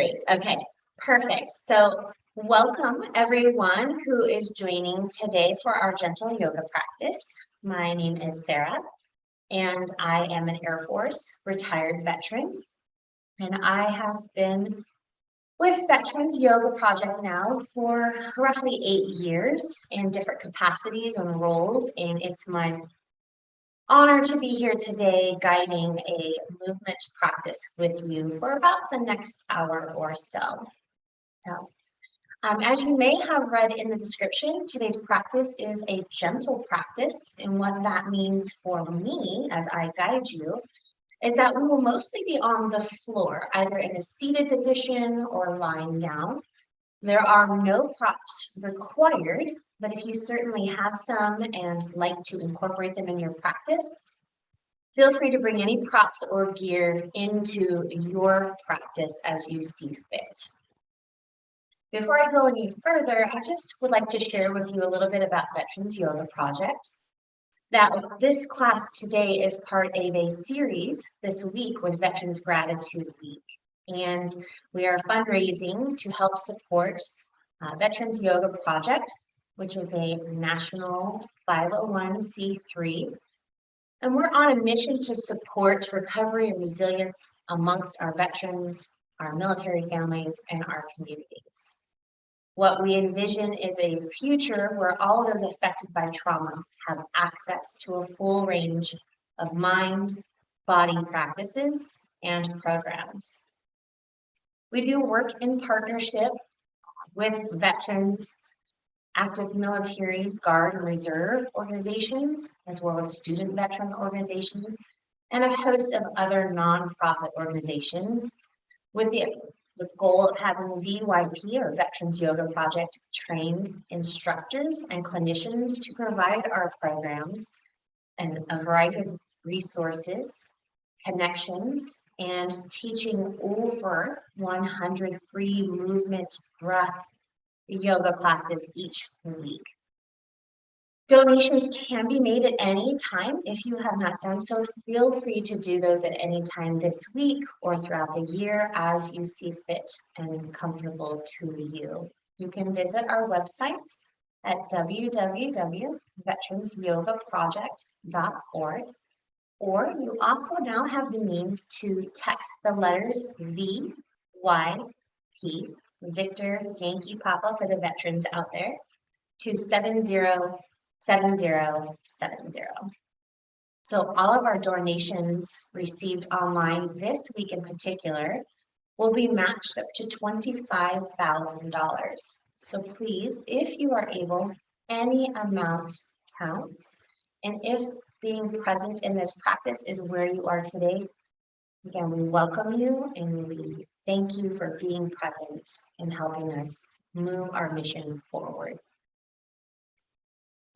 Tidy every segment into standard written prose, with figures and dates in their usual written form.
Great. Okay, perfect. So welcome everyone who is joining today for our gentle yoga practice. My name is Sarah, and I am an Air Force retired veteran. And I have been with Veterans Yoga Project now for roughly 8 years in different capacities and roles. And it's my honor to be here today guiding a movement practice with you for about the next hour or so. As you may have read in the description, today's practice is a gentle practice. And what that means for me as I guide you is that we will mostly be on the floor, either in a seated position or lying down. There are no props required, but if you certainly have some and like to incorporate them in your practice, feel free to bring any props or gear into your practice as you see fit. Before I go any further, I just would like to share with you a little bit about Veterans Yoga Project. That this class today is part of a series this week with Veterans Gratitude Week. And we are fundraising to help support Veterans Yoga Project, which is a national 501c3. And we're on a mission to support recovery and resilience amongst our veterans, our military families, and our communities. What we envision is a future where all those affected by trauma have access to a full range of mind, body practices, and programs. We do work in partnership with veterans, active military, Guard, and Reserve organizations, as well as student veteran organizations, and a host of other nonprofit organizations with the goal of having VYP, or Veterans Yoga Project, trained instructors and clinicians to provide our programs and a variety of resources, connections, and teaching over 100 free movement, breath, yoga classes each week. Donations can be made at any time. If you have not done so, feel free to do those at any time this week or throughout the year as you see fit and comfortable to you. You can visit our website at www.veteransyogaproject.org, or you also now have the means to text the letters VYP, Victor Yankee Papa for the veterans out there, to 707070. So all of our donations received online this week in particular will be matched up to $25,000. So please, if you are able, any amount counts. And if being present in this practice is where you are today, again, we welcome you and we thank you for being present and helping us move our mission forward.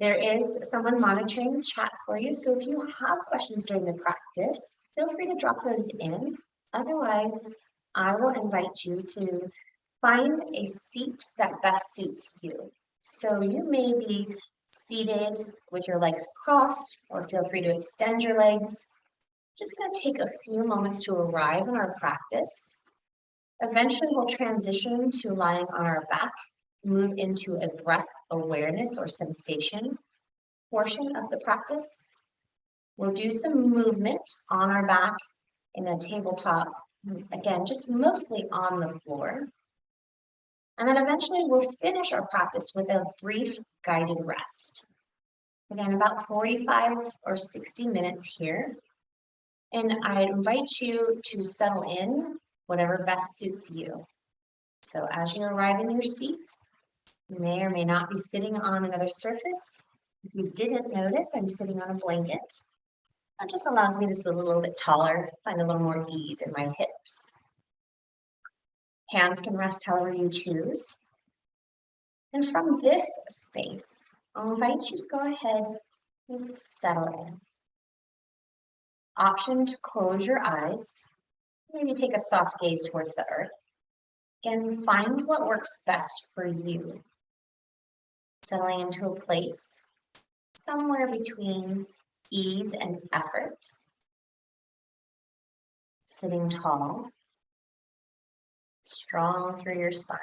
There is someone monitoring chat for you, so if you have questions during the practice, feel free to drop those in. Otherwise, I will invite you to find a seat that best suits you. So you may be seated with your legs crossed, or feel free to extend your legs. Just going to take a few moments to arrive in our practice. Eventually, we'll transition to lying on our back, move into a breath awareness or sensation portion of the practice. We'll do some movement on our back in a tabletop, again, just mostly on the floor. And then eventually we'll finish our practice with a brief guided rest. Again, about 45 or 60 minutes here. And I invite you to settle in whatever best suits you. So as you arrive in your seat, you may or may not be sitting on another surface. If you didn't notice, I'm sitting on a blanket. That just allows me to sit a little bit taller, find a little more ease in my hips. Hands can rest however you choose. And from this space, I'll invite you to go ahead and settle in. Option to close your eyes. Maybe take a soft gaze towards the earth. And find what works best for you. Settling into a place somewhere between ease and effort. Sitting tall, strong through your spine.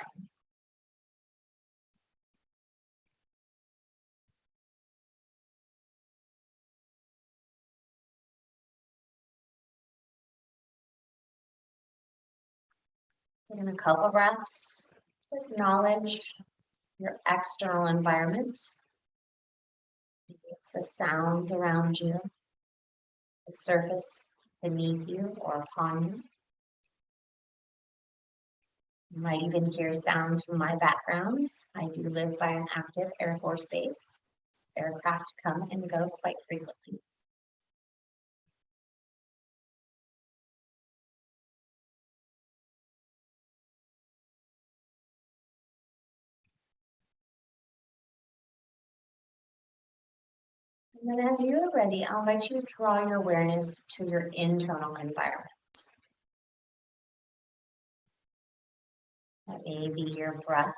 In a couple breaths, acknowledge your external environment. Maybe it's the sounds around you, the surface beneath you or upon you. You might even hear sounds from my backgrounds. I do live by an active Air Force base. Aircraft come and go quite frequently. And then as you are ready, I'll invite you to draw your awareness to your internal environment. That may be your breath,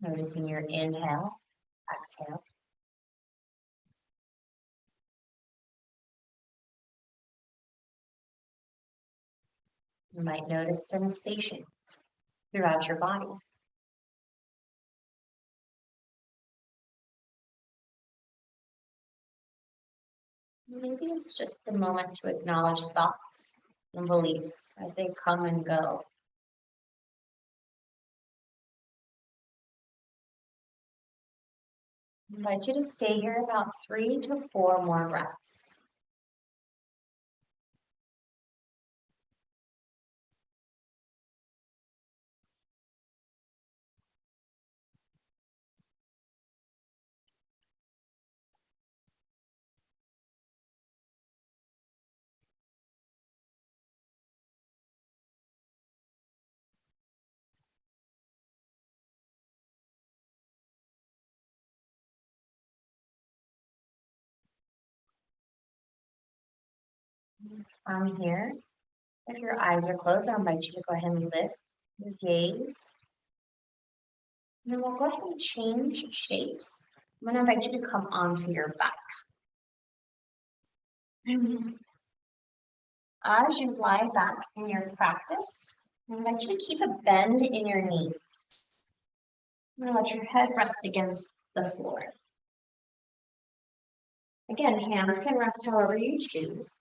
noticing your inhale, exhale. You might notice sensations throughout your body. Maybe it's just the moment to acknowledge thoughts and beliefs as they come and go. I invite you to stay here about 3 to 4 more breaths. From here, if your eyes are closed, I invite you to go ahead and lift your gaze. And then we'll go ahead and change shapes. I'm going to invite you to come onto your back. As you lie back in your practice, I invite you to keep a bend in your knees. I'm going to let your head rest against the floor. Again, hands can rest however you choose.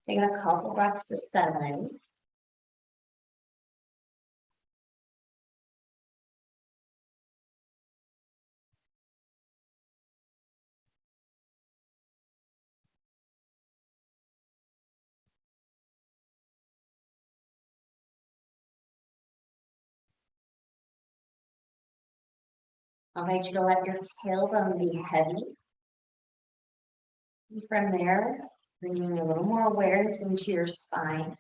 Take a couple breaths to settle in. I invite you to let your tailbone be heavy. And from there, bringing a little more awareness into your spine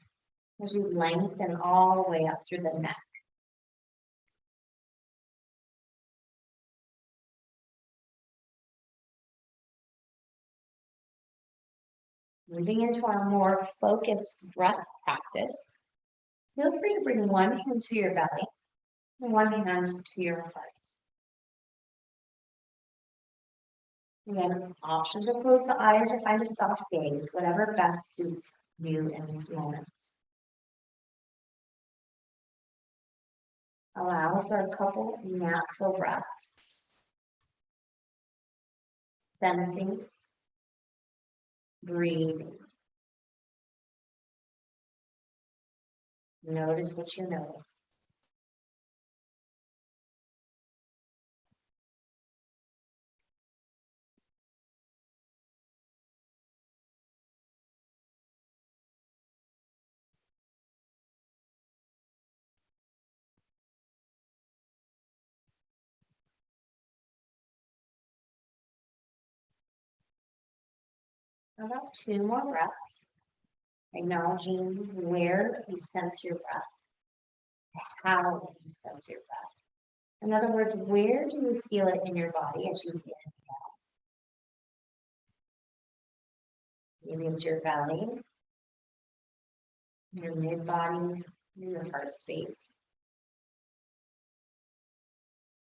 as you lengthen all the way up through the neck. Moving into our more focused breath practice, feel free to bring one hand to your belly and one hand to your heart. Again, option to close the eyes or find a soft gaze, whatever best suits you in this moment. Allow for a couple natural breaths. Sensing, breathing. Notice what you notice. About 2 more breaths, acknowledging where you sense your breath, how you sense your breath. In other words, where do you feel it in your body as you inhale? Maybe it's your belly, your mid-body, your heart space.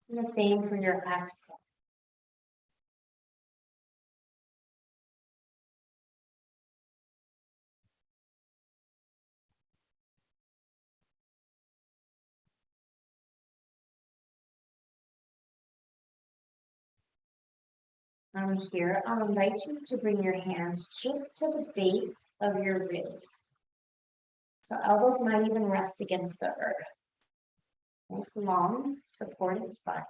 And the same for your exhale. From here, I'll invite you to bring your hands just to the base of your ribs. So elbows might even rest against the earth. Nice long, supported spine.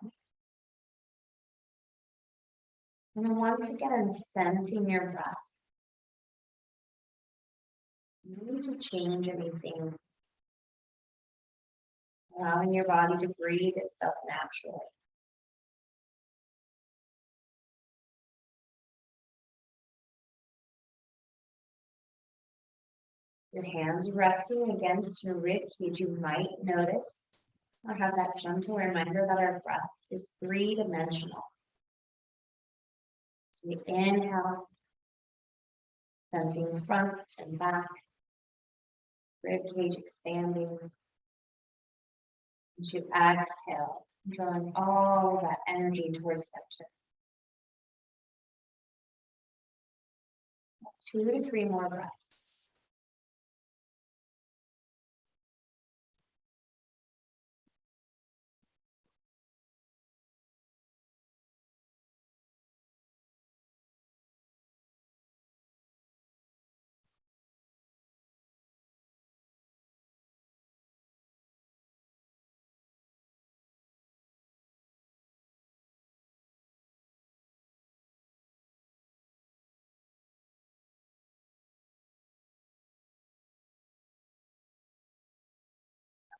And then once again, sensing your breath. You don't need to change anything. Allowing your body to breathe itself naturally. Your hands resting against your rib cage, you might notice or have that gentle reminder that our breath is three-dimensional. So we inhale, sensing front and back, rib cage expanding. As you exhale, drawing all that energy towards center. 2 to 3 more breaths.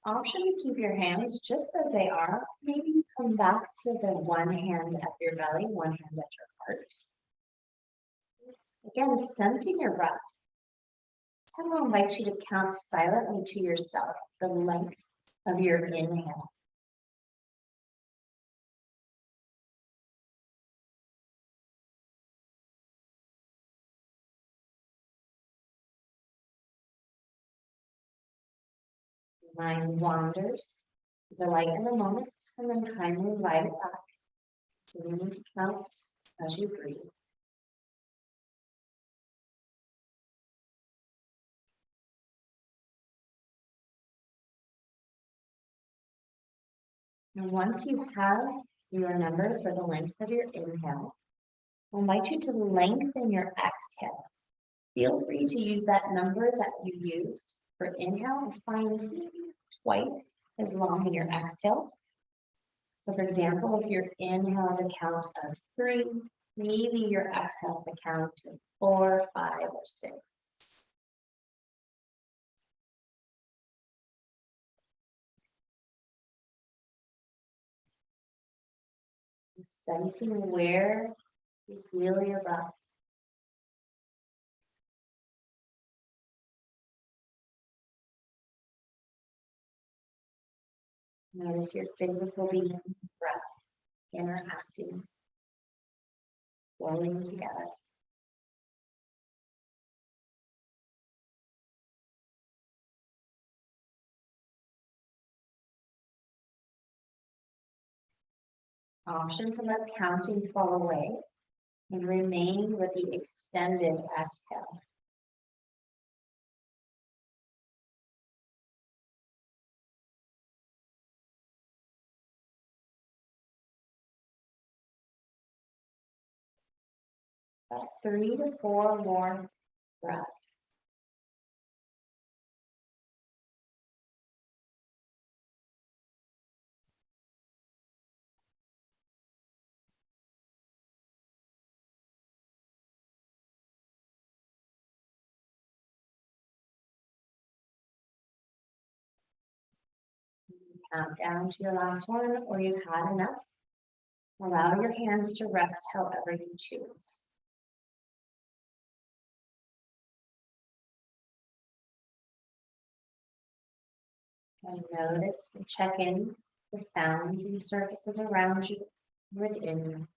Option to keep your hands just as they are. Maybe you come back to the one hand at your belly, one hand at your heart. Again, sensing your breath. Someone invites you to count silently to yourself the length of your inhale. Mind wanders, delight in the moment, and then kindly invite it back. You need to count as you breathe. And once you have your number for the length of your inhale, I invite you to lengthen your exhale. Feel free to use that number that you used for inhale and find twice as long in your exhale. So for example, if your inhale is a count of 3, maybe your exhale is a count of 4, 5, or 6. Sensing where you feel your breath. Notice your physical being, breath, interacting, flowing together. Option to let counting fall away and remain with the extended exhale. About 3 to 4 more breaths. Count down to your last one, or you've had enough. Allow your hands to rest however you choose. And notice and check in the sounds and surfaces around you within you.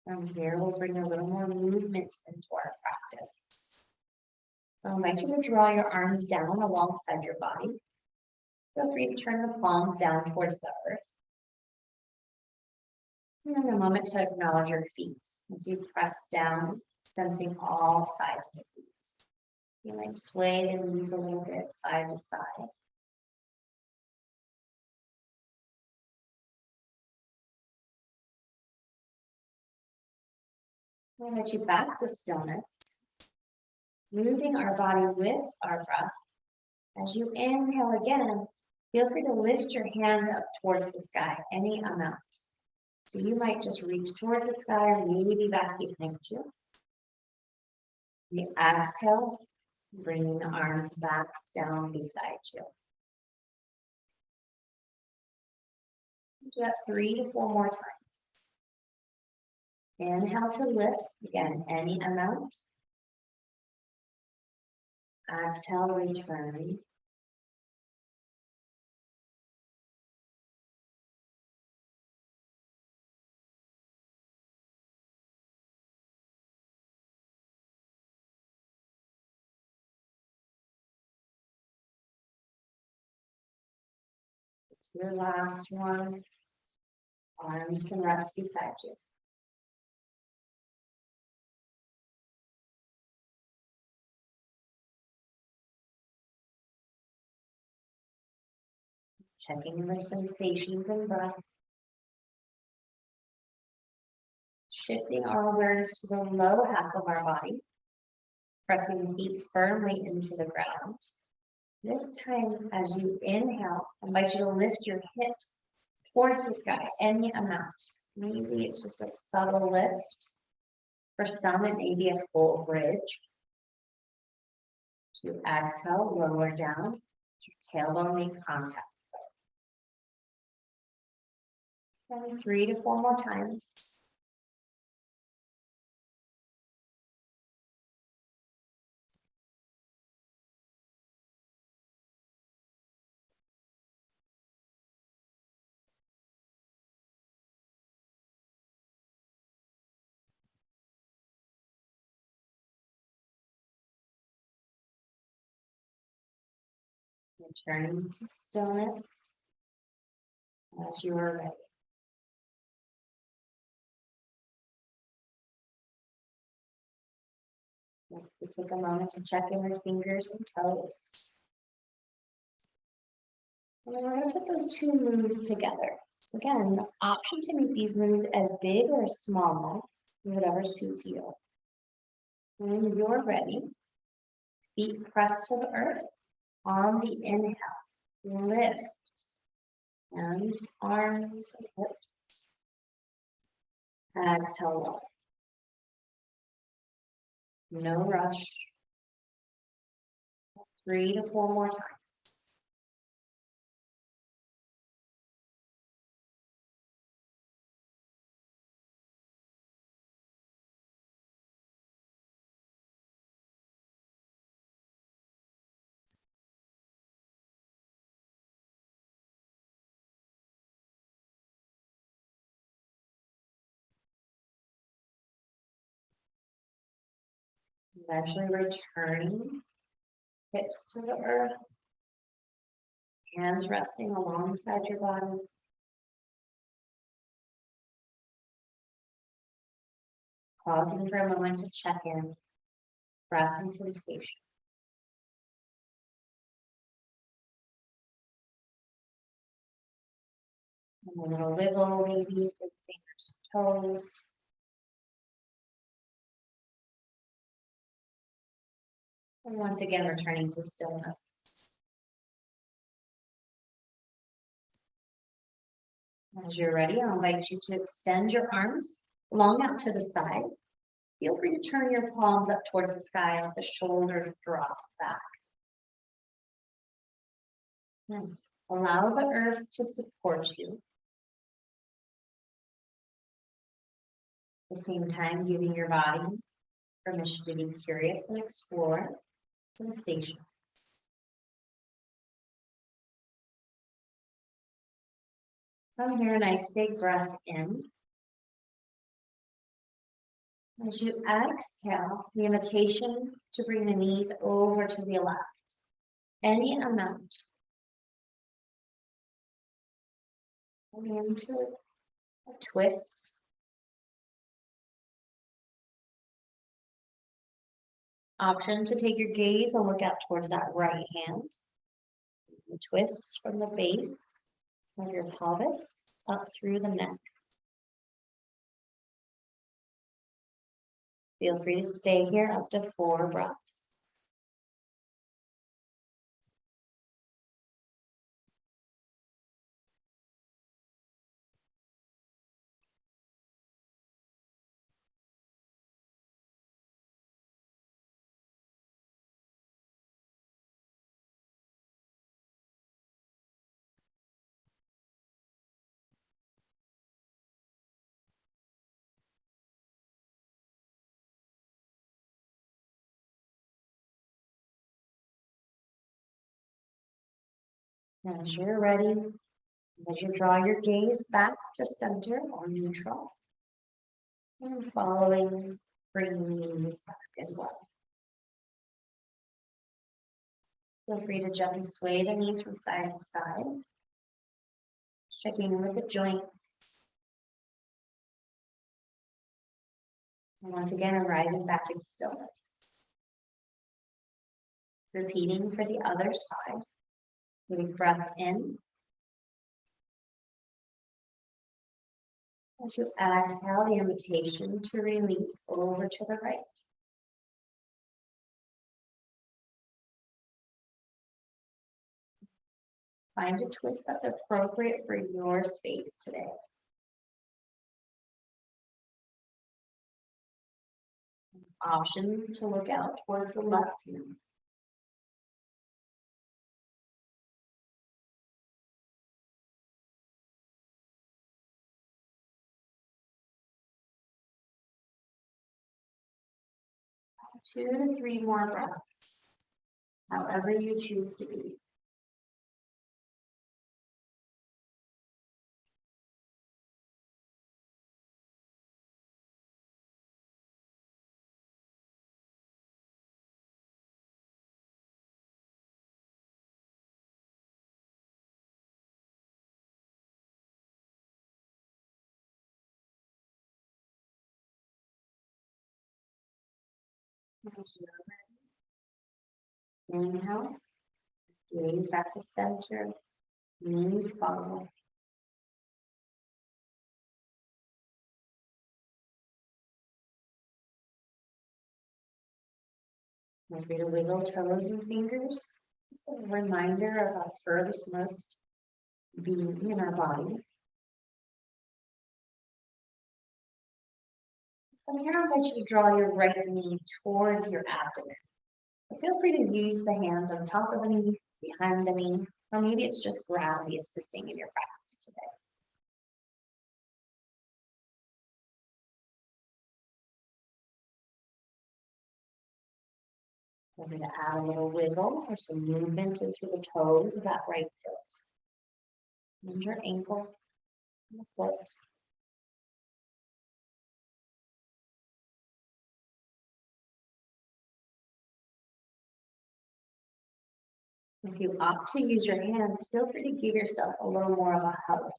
From here, we'll bring a little more movement into our practice. So I invite you to draw your arms down alongside your body. Feel free to turn the palms down towards the earth. And then a moment to acknowledge your feet as you press down, sensing all sides of the feet. You might sway the knees a little bit side to side. We'll let you back to stillness, moving our body with our breath. As you inhale again, feel free to lift your hands up towards the sky, any amount. So you might just reach towards the sky or maybe back behind you. You exhale, bringing the arms back down beside you. Do that 3 to 4 more times. Inhale to lift, again, any amount. Exhale, return. Your last one. Arms can rest beside you. Checking the sensations and breath. Shifting our awareness to the low half of our body. Pressing the feet firmly into the ground. This time, as you inhale, I invite you to lift your hips towards the sky, any amount. Maybe it's just a subtle lift. For some, it may be a full bridge. To exhale, lower down. Your tailbone make contact. And 3 to 4 more times. Returning to stillness as you are ready. You take a moment to check in your fingers and toes. And then we're going to put those two moves together. So again, the option to make these moves as big or as small, whatever suits you. When you're ready, feet pressed to the earth. On the inhale, lift hands, arms, and hips. Exhale, lower. No rush. 3 to 4 more times. Eventually returning, hips to the earth, hands resting alongside your body. Pausing for a moment to check in, breath and sensation. And a little wiggle, maybe, with fingers and toes. And once again, returning to stillness. As you're ready, I'll invite you to extend your arms long out to the side. Feel free to turn your palms up towards the sky, let the shoulders drop back. And allow the earth to support you. At the same time, giving your body permission to be curious and explore sensations. From here, a nice big breath in. As you exhale, the invitation to bring the knees over to the left, any amount. And into a twist. Option to take your gaze and look out towards that right hand. A twist from the base of your pelvis up through the neck. Feel free to stay here up to 4 breaths. As you're ready, as you draw your gaze back to center or neutral, and following, bringing the knees back as well. Feel free to gently sway the knees from side to side, checking in with the joints. And once again, arriving back in stillness. Repeating for the other side. Big breath in. As you exhale, the invitation to release over to the right. Find a twist that's appropriate for your space today. Option to look out towards the left hand. Two to three more breaths, however you choose to be. Inhale, gaze back to center, knees follow. Maybe to wiggle toes and fingers. Just a reminder of our furthest most being in our body. From here, I invite you to draw your right knee towards your abdomen. But feel free to use the hands on top of the knee, behind the knee, or maybe it's just gravity assisting in your practice today. We're going to add a little wiggle or some movement into the toes of that right foot. And your ankle and the foot. If you opt to use your hands, feel free to give yourself a little more of a hug.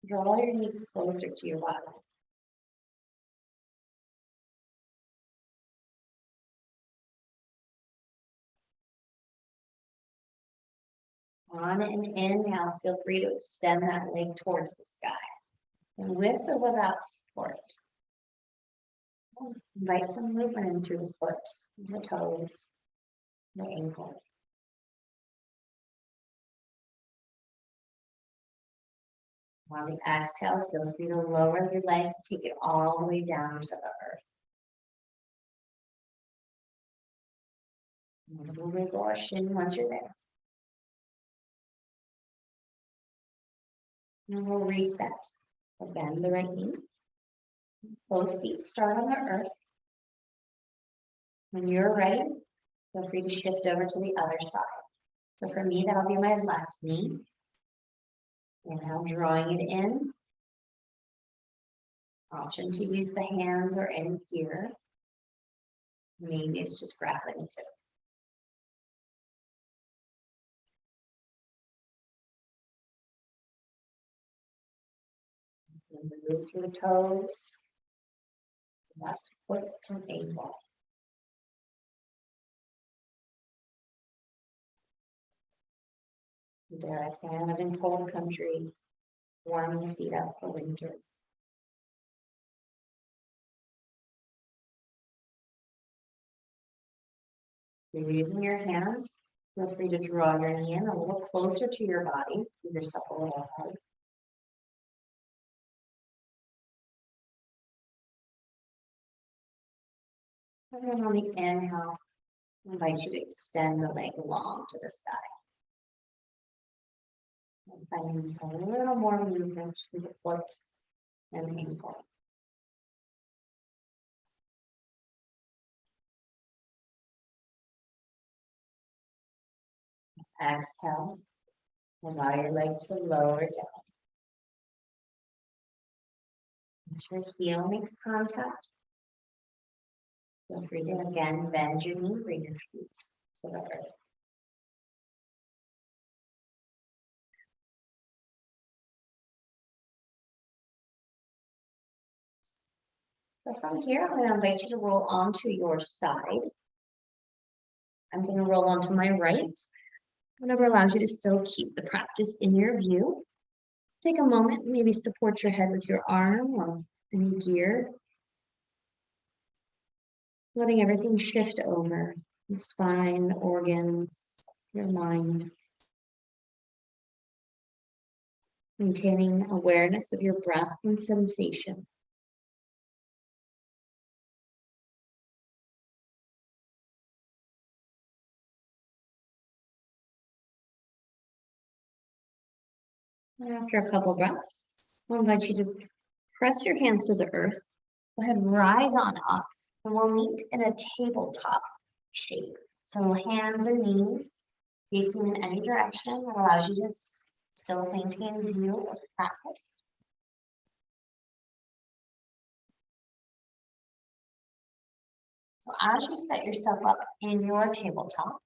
Draw your knee closer to your body. On an inhale, feel free to extend that leg towards the sky. And with or without support, invite some movement in through the foot, the toes, the ankle. On the exhale, feel free to lower your leg, take it all the way down to the earth. A little wiggle or shin once you're there. And we'll reset. We'll bend the right knee. Both feet start on the earth. When you're ready, feel free to shift over to the other side. So for me, that'll be my left knee. Inhale, drawing it in. Option to use the hands or any gear. Maybe it's just grappling too. And move through the toes, left foot to ankle. Dare I say, I live in cold country, warming the feet up for winter. If you're using your hands, feel free to draw your knee in a little closer to your body. Give yourself a little hug. And then on the inhale, I invite you to extend the leg long to the sky. And finding a little more movement through the foot and the ankle. Exhale. Allow your leg to lower down. As your heel makes contact, feel free to again bend your knee, bring your feet to the earth. So from here, I'm going to invite you to roll onto your side. I'm going to roll onto my right, whatever allows you to still keep the practice in your view. Take a moment, maybe support your head with your arm or any gear. Letting everything shift over, your spine, organs, your mind. Maintaining awareness of your breath and sensation. And after a couple breaths, I'll invite you to press your hands to the earth. Go ahead, rise on up, and we'll meet in a tabletop shape. So hands and knees facing in any direction that allows you to still maintain view of the practice. So as you set yourself up in your tabletop,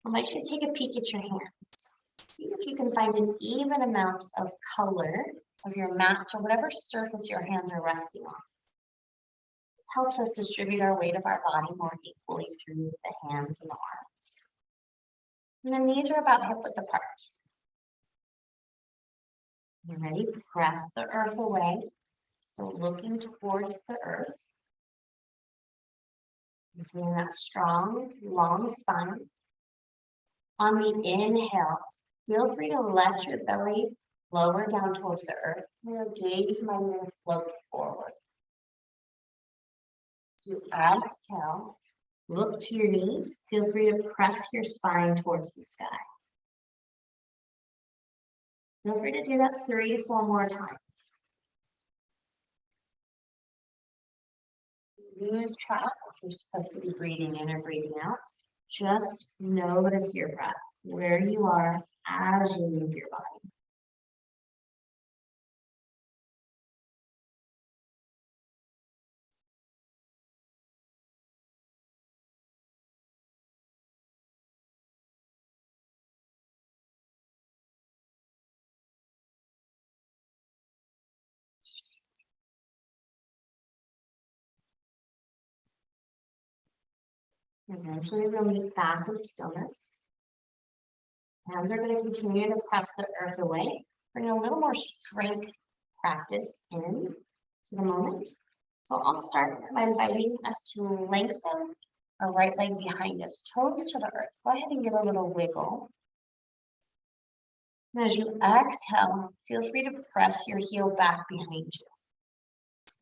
I invite you to take a peek at your hands. See if you can find an even amount of color of your mat or whatever surface your hands are resting on. This helps us distribute our weight of our body more equally through the hands and the arms. And the knees are about hip width apart. You ready? Press the earth away. So looking towards the earth. Maintaining that strong, long spine. On the inhale, feel free to let your belly lower down towards the earth. Your gaze might even float forward. To exhale, look to your knees. Feel free to press your spine towards the sky. Feel free to do that 3 to 4 more times. Lose track if you're supposed to be breathing in or breathing out. Just notice your breath, where you are as you move your body. Eventually, we'll meet back in stillness. Hands are going to continue to press the earth away. Bring a little more strength practice in to the moment. So I'll start by inviting us to lengthen our right leg behind us, toes to the earth. Go ahead and give a little wiggle. And as you exhale, feel free to press your heel back behind you.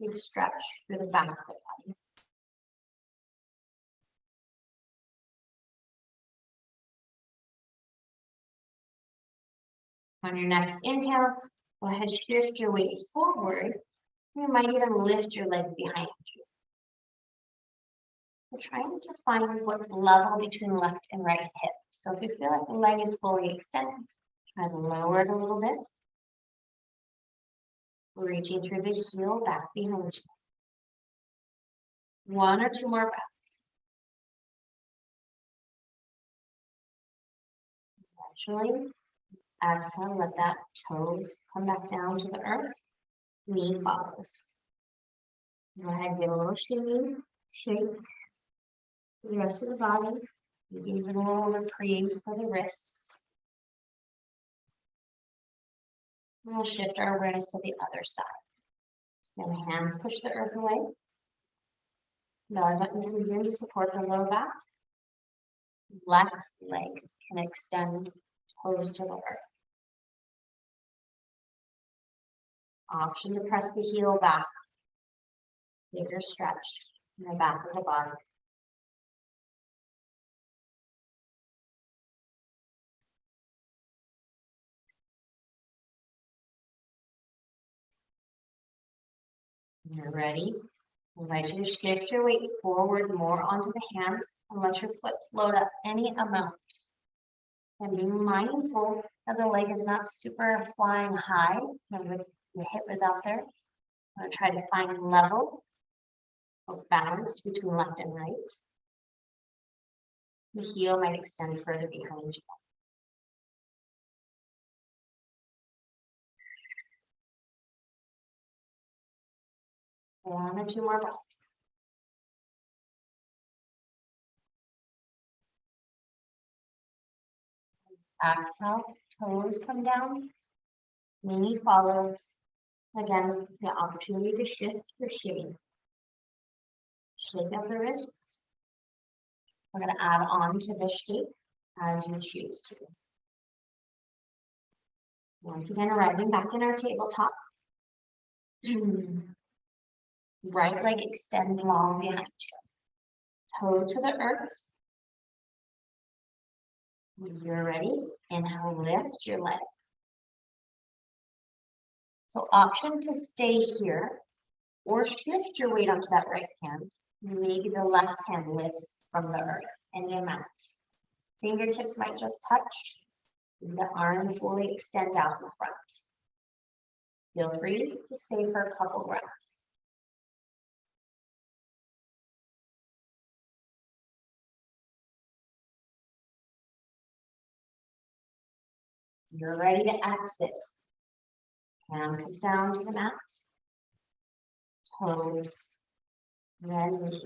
Big stretch through the back of the body. On your next inhale, go ahead, shift your weight forward. You might even lift your leg behind you. We're trying to find what's level between left and right hip. So if you feel like the leg is fully extended, try to lower it a little bit. Reaching through the heel back behind you. 1 or 2 more breaths. Naturally, exhale, let that toes come back down to the earth. Knee follows. Go ahead, give a little shimmy, shake the rest of the body. Maybe even a little reprieve for the wrists. And we'll shift our awareness to the other side. Now the hands push the earth away. Belly button comes in to support the low back. Left leg can extend toes to the earth. Option to press the heel back. Bigger stretch in the back of the body. When you're ready, I invite you to shift your weight forward more onto the hands and let your foot float up any amount. And be mindful that the leg is not super flying high. Remember, the hip is out there. I'm going to try to find level of balance between left and right. The heel might extend further behind you. One or two more breaths. Exhale, toes come down, knee follows. Again, the opportunity to shift or shimmy. Shake out the wrists. We're going to add on to this shape as you choose to. Once again, arriving back in our tabletop. Right leg extends long behind you. Toe to the earth. When you're ready, inhale, lift your leg. So option to stay here or shift your weight onto that right hand. Maybe the left hand lifts from the earth, any amount. Fingertips might just touch. The arm fully extends out in front. Feel free to stay for a couple breaths. You're ready to exit. Hand comes down to the mat. Toes, then knee.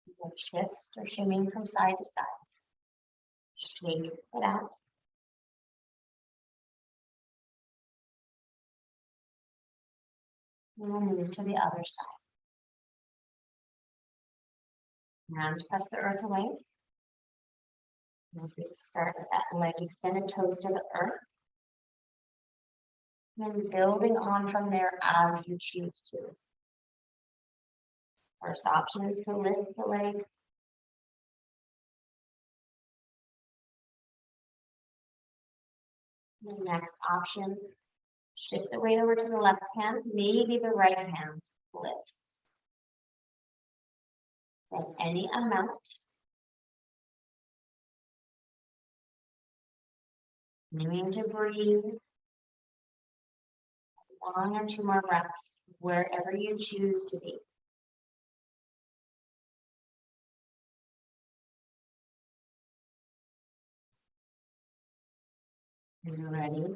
You'll shift or shimmy from side to side. Shake it out. And we'll move to the other side. Hands press the earth away. And we start with that leg extended, toes to the earth. And building on from there as you choose to. First option is to lift the leg. The next option, shift the weight over to the left hand, maybe the right hand lifts. Then any amount. Continuing to breathe. One or two more breaths, wherever you choose to be. When you're ready,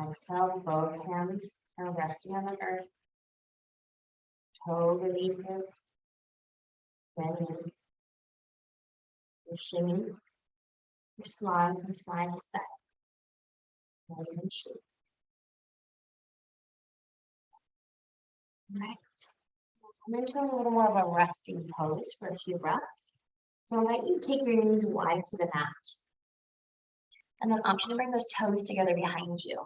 exhale, both hands are resting on the earth. Toe releases. Then you shimmy. You slide from side to side. Then you shake. Right. I'm into a little more of a resting pose for a few breaths. So I'll let you take your knees wide to the mat. And then option to bring those toes together behind you.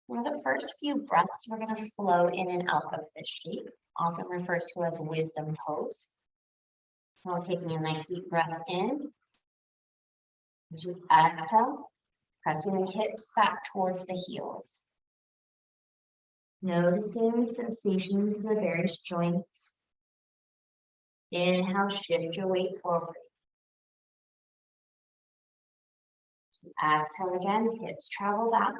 For the first few breaths, we're going to flow in and out of this shape, often referred to as wisdom pose. So taking a nice deep breath in. As you exhale, pressing the hips back towards the heels. Noticing sensations in the various joints. Inhale, shift your weight forward. Exhale again, hips travel back.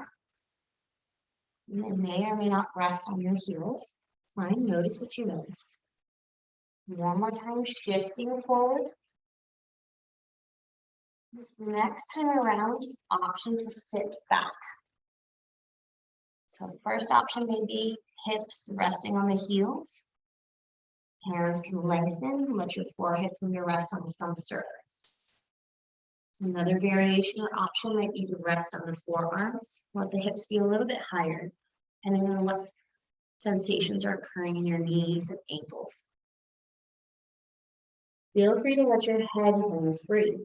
And they may or may not rest on your heels. Fine, notice what you notice. One more time, shifting forward. This next time around, option to sit back. So the first option may be hips resting on the heels. Hands can lengthen, let your forehead from your rest on some surface. Another variation or option might be to rest on the forearms. Let the hips be a little bit higher, depending on what sensations are occurring in your knees and ankles. Feel free to let your head hang free.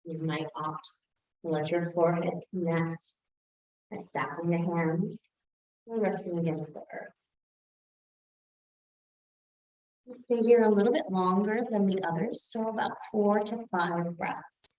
You might opt to let your forehead connect by stacking the hands or resting against the earth. Stay here a little bit longer than the others, so about 4 to 5 breaths.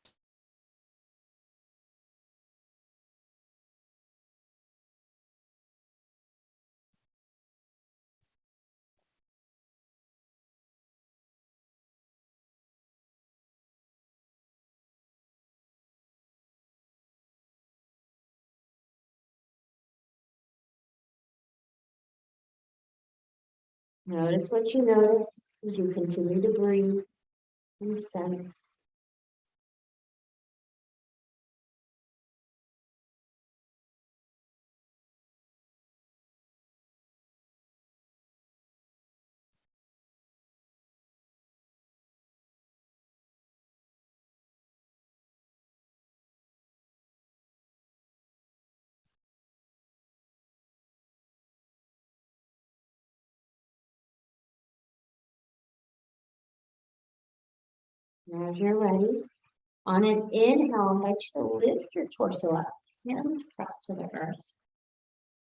Notice what you notice as you continue to breathe and sense. Now, as you're ready, on an inhale, I invite you to lift your torso up, hands pressed to the earth.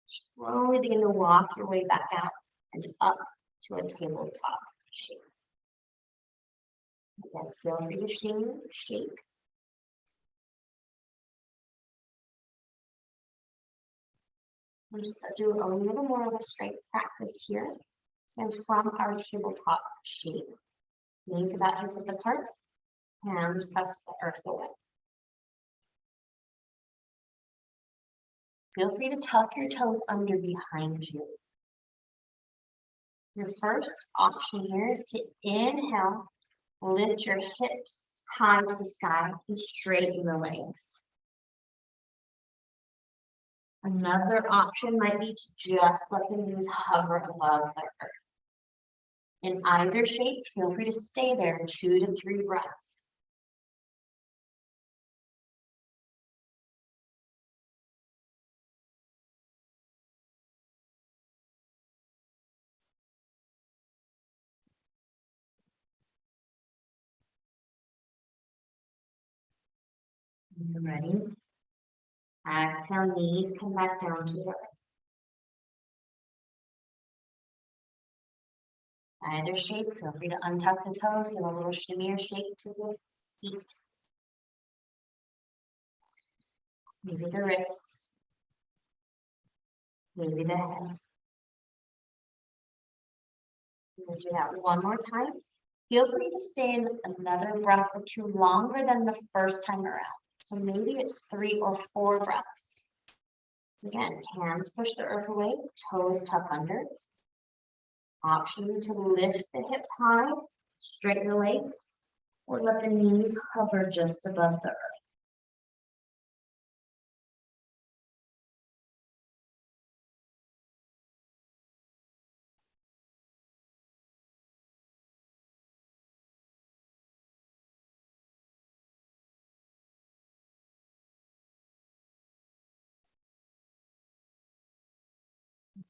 Slowly begin to walk your way back out and up to a tabletop shape. Again, feel free to shake. We'll just do a little more of a straight practice here. And from our tabletop shape, knees about hip width apart, hands press the earth away. Feel free to tuck your toes under behind you. Your first option here is to inhale, lift your hips high to the sky and straighten the legs. Another option might be to just let the knees hover above the earth. In either shape, feel free to stay there 2 to 3 breaths. When you're ready, exhale, knees come back down to the earth. Either shape, feel free to untuck the toes, give a little shimmy or shake to the feet. Maybe the wrists, maybe the head. We'll do that one more time. Feel free to stay in another breath or 2 longer than the first time around. So maybe it's 3 or 4 breaths. Again, hands push the earth away, toes tuck under. Option to lift the hips high, straighten the legs, or let the knees hover just above the earth.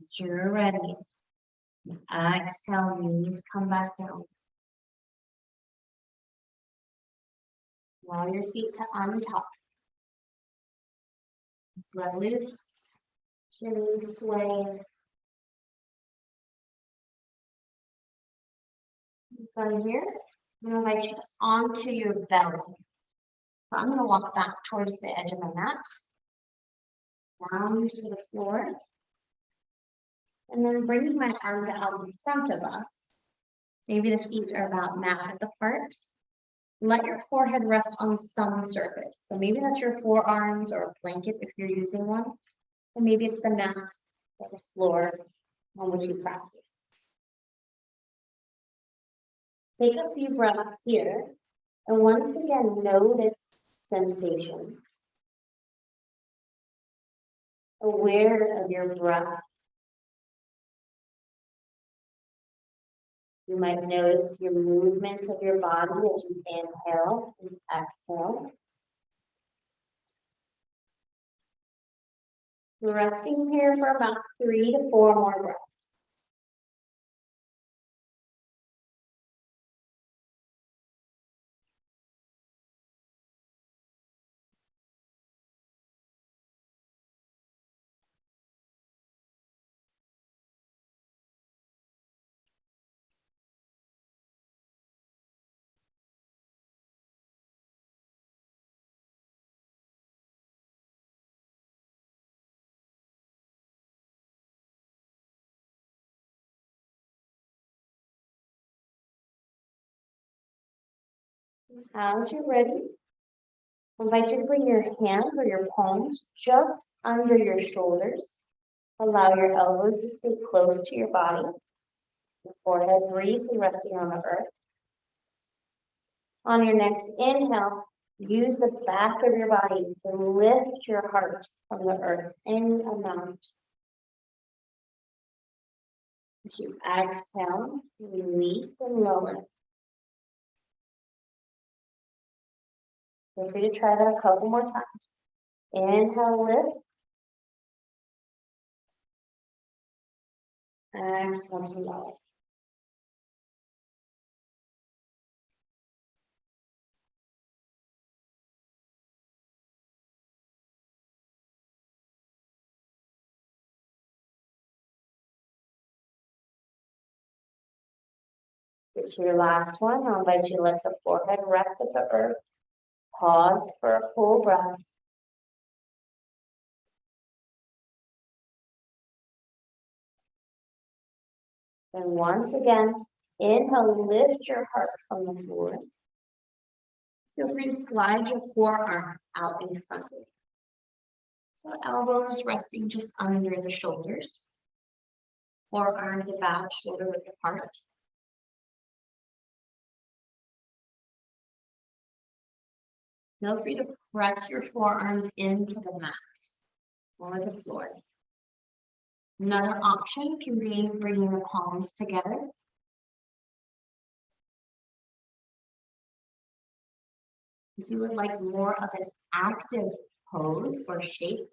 Once you're ready, exhale, knees come back down. Allow your feet to untuck. Let loose, shimmy, sway. From here, I'm going to invite you onto your belly. So I'm going to walk back towards the edge of the mat, down to the floor, and then bring my arms out in front of us. Maybe the feet are about mat width apart. Let your forehead rest on some surface. So maybe that's your forearms or a blanket if you're using one. And maybe it's the mat or the floor on which you practice. Take a few breaths here. And once again, notice sensations. Aware of your breath. You might notice your movement of your body as you inhale and exhale. Resting here for about 3 to 4 more breaths. As you're ready, I invite you to bring your hands or your palms just under your shoulders. Allow your elbows to stay close to your body. Your forehead briefly resting on the earth. On your next inhale, use the back of your body to lift your heart from the earth any amount. As you exhale, release and lower. Feel free to try that a couple more times. Inhale, lift. Exhale to lower. Get to your last one. I'll invite you to let the forehead rest at the earth. Pause for a full breath. And once again, inhale, lift your heart from the floor. Feel free to slide your forearms out in front of you. So elbows resting just under the shoulders. Forearms about shoulder width apart. Feel free to press your forearms into the mat or the floor. Another option can be bringing the palms together. If you would like more of an active pose or shape,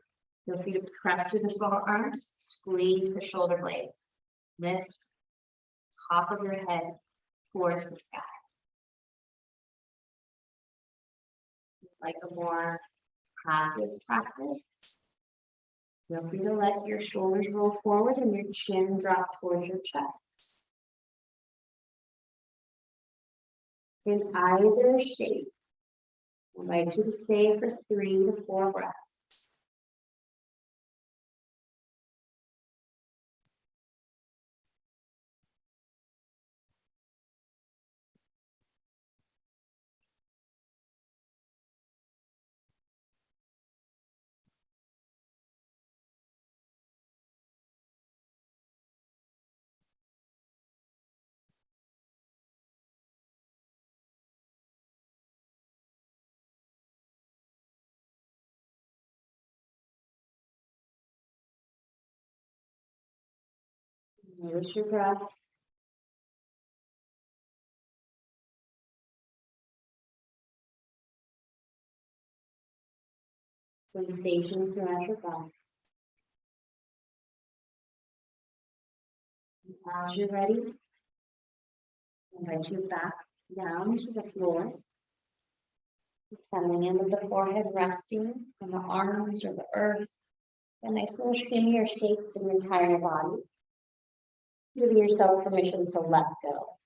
feel free to press through the forearms, squeeze the shoulder blades, lift top of your head towards the sky. Like a more passive practice, feel free to let your shoulders roll forward and your chin drop towards your chest. In either shape, I invite you to stay for 3 to 4 breaths. Notice your breath. Sensations throughout your body. As you're ready, I invite you back down to the floor. Sending in with the forehead resting on the arms or the earth. A nice little shimmy or shake to the entire body. Giving yourself permission to let go.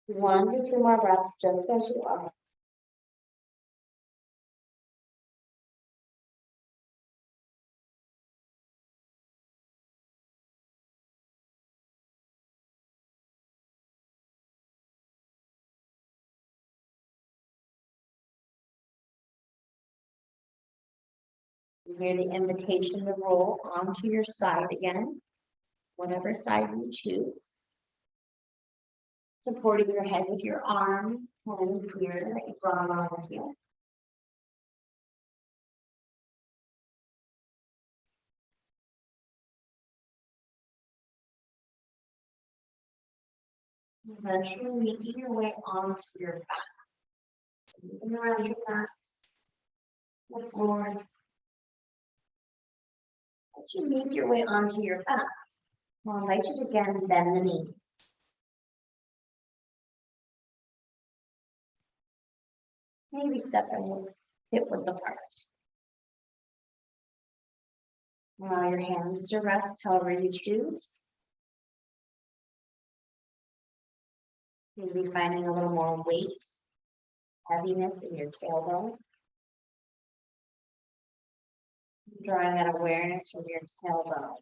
One to two more breaths, just as you are. You hear the invitation to roll onto your side again, whatever side you choose. Supporting your head with your arm, and clear that you brought over here. Eventually making your way onto your back. Moving around your mat, the floor. As you make your way onto your back, I'll invite you to again bend the knees. Maybe step and hip width apart. Allow your hands to rest however you choose. Maybe finding a little more weight, heaviness in your tailbone. Drawing that awareness from your tailbone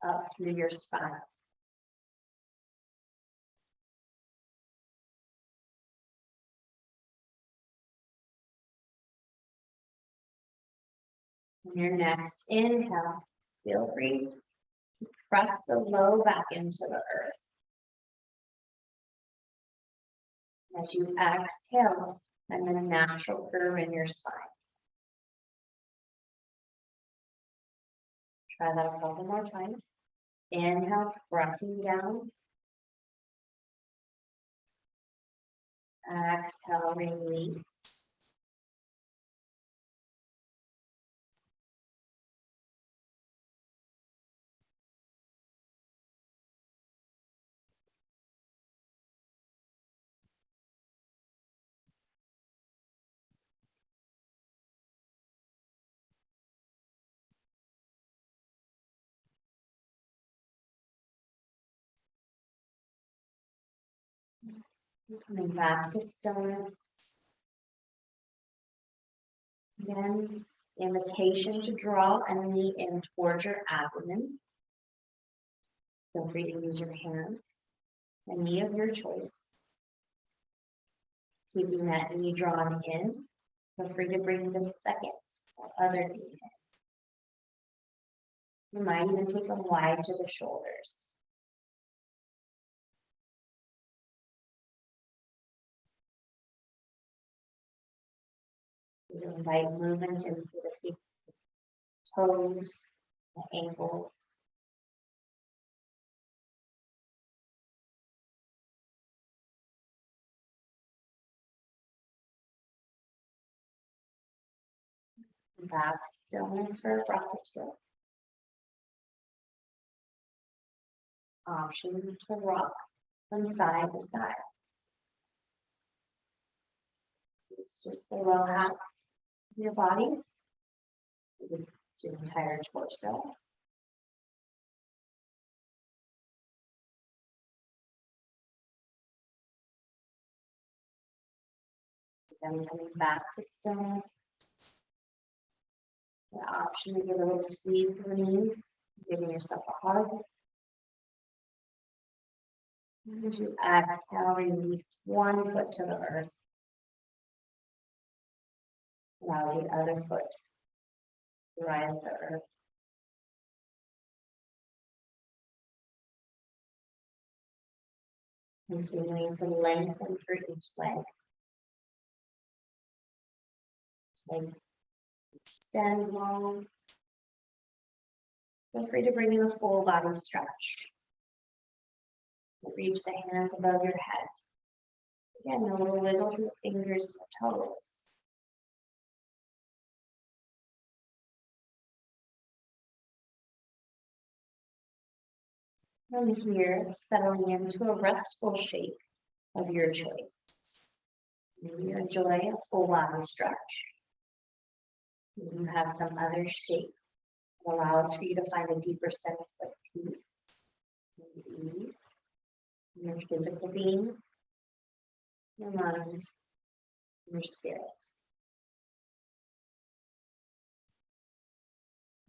up through your spine. On your next inhale, feel free to press the low back into the earth. As you exhale, and then a natural curve in your spine. Try that a couple more times. Inhale, pressing down. Exhale, release. Coming back to stillness. Again, invitation to draw a knee in towards your abdomen. Feel free to use your hands, a knee of your choice. Keeping that knee drawn in, feel free to bring the second or other knee in. You might even take them wide to the shoulders. You invite movement into the feet, toes, the ankles. Back to stillness for a breath or two. Option to rock from side to side. It's just the low half of your body. It's your entire torso. Then coming back to stillness. The option to give a little squeeze to the knees, giving yourself a hug. As you exhale, release one foot to the earth. Allow the other foot to rise to earth. Continuing to lengthen for each leg. Leg extend long. Feel free to bring in a full body stretch. Reach the hands above your head. Again, a little wiggle through the fingers and the toes. From here, settling into a restful shape of your choice. Maybe you enjoy a full body stretch. Maybe you have some other shape that allows for you to find a deeper sense of peace and ease in your physical being, your mind, your spirit.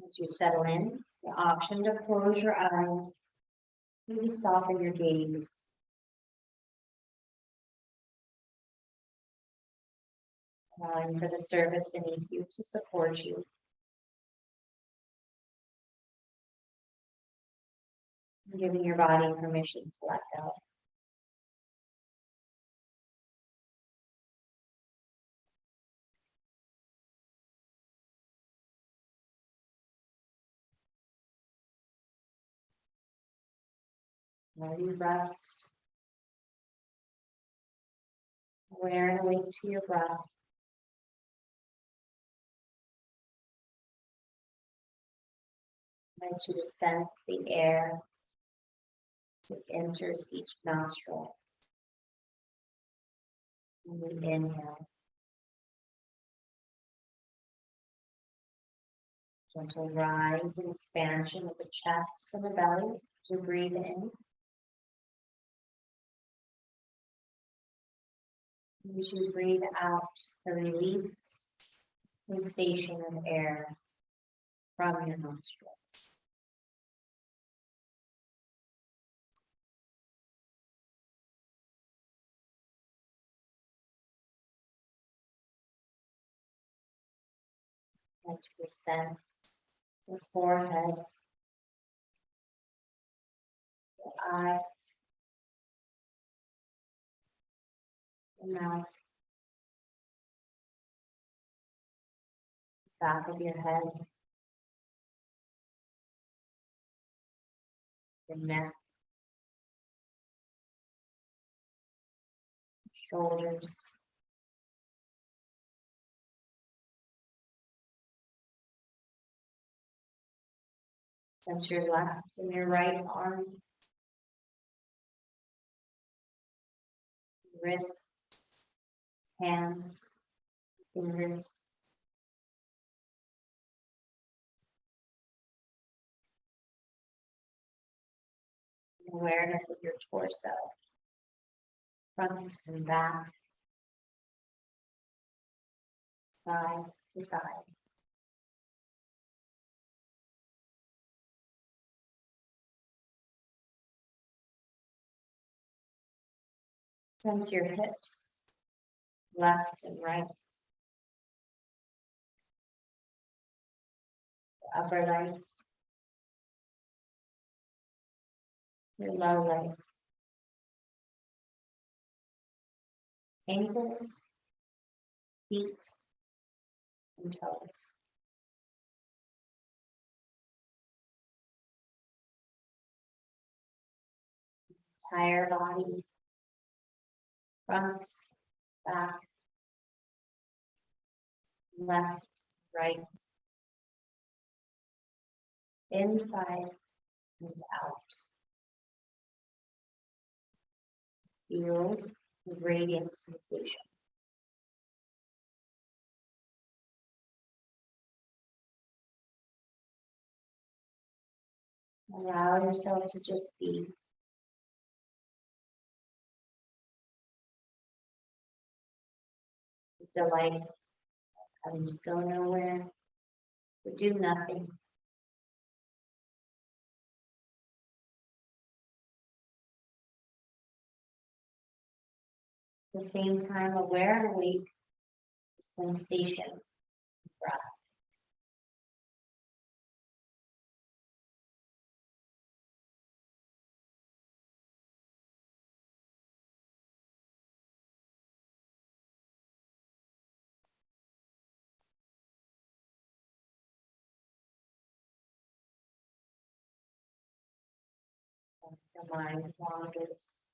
As you settle in, the option to close your eyes, maybe soften your gaze. Allowing for the surface beneath you to support you. Giving your body permission to let go. While you rest, Aware and awake to your breath. I want you to sense the air that enters each nostril. When we inhale, gentle rise and expansion of the chest to the belly as you breathe in. As you breathe out, the release sensation of air from your nostrils. And to sense the forehead, the eyes, the mouth, back of your head, your neck, shoulders, sense your left and your right arm, wrists, hands, fingers. Awareness of your torso, front and back, side to side. Sense your hips, left and right, the upper legs, your low legs, ankles, feet, and toes. Entire body, front, back, left, right, inside and out. Feel the radiant sensation. Allow yourself to just be. Delight, having to go nowhere, to do nothing. At the same time, aware and awake, sensation, breath. The mind wanders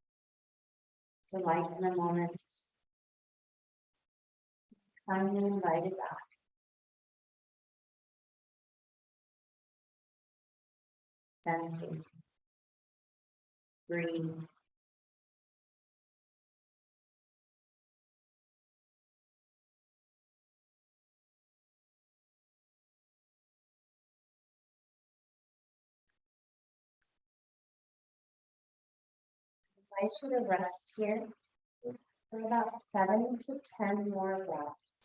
to light in a moment. Kindly invite it back. Sensing. Breathe. I should have rest here for about 7 to 10 more breaths.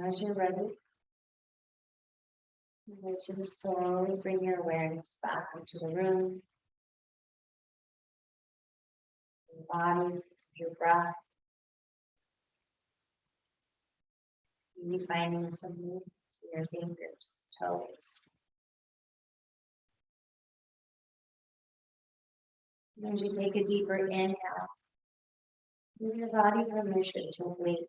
As you're ready, I want you to slowly bring your awareness back into the room, your body, your breath. Maybe finding some movement to your fingers, toes. And as you take a deeper inhale, give your body permission to wake.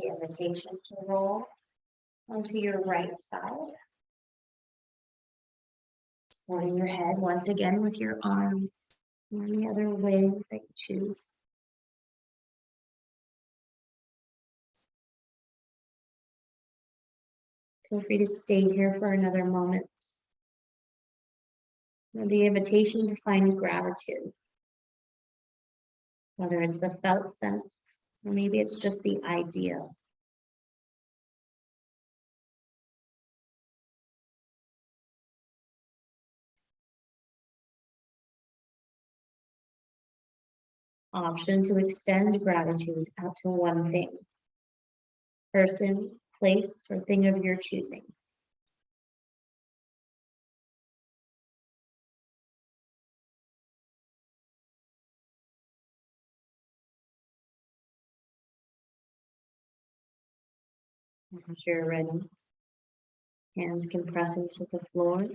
The invitation to roll onto your right side. Supporting your head once again with your arm or any other way that you choose. Feel free to stay here for another moment. And the invitation to find gratitude, whether it's the felt sense or maybe it's just the idea. Option to extend gratitude out to one thing, person, place, or thing of your choosing. Once you're ready, hands can press into the floor.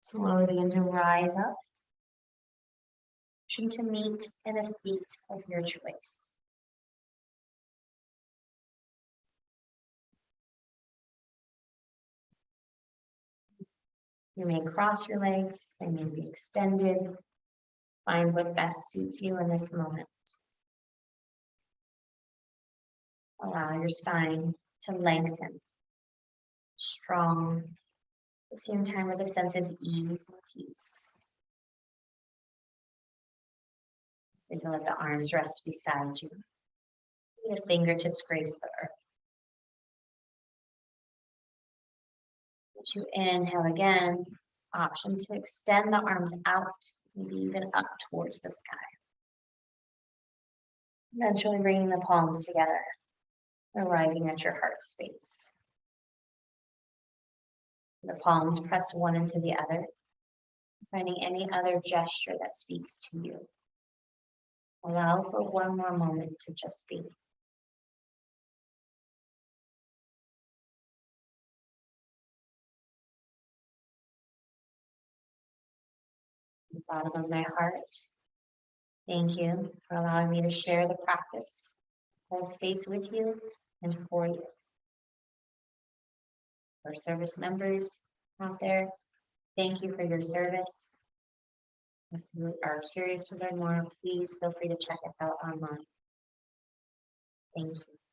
Slowly begin to rise up. Option to meet in a seat of your choice. You may cross your legs, they may be extended. Find what best suits you in this moment. Allow your spine to lengthen, strong, at the same time with a sense of ease and peace. You can let the arms rest beside you. The fingertips grace the earth. As you inhale again, option to extend the arms out, maybe even up towards the sky. Eventually bringing the palms together, arriving at your heart space. The palms press one into the other, finding any other gesture that speaks to you. Allow for one more moment to just be. From the bottom of my heart, thank you for allowing me to share the practice, hold space with you and for you. For service members out there, thank you for your service. If you are curious to learn more, please feel free to check us out online. Thank you.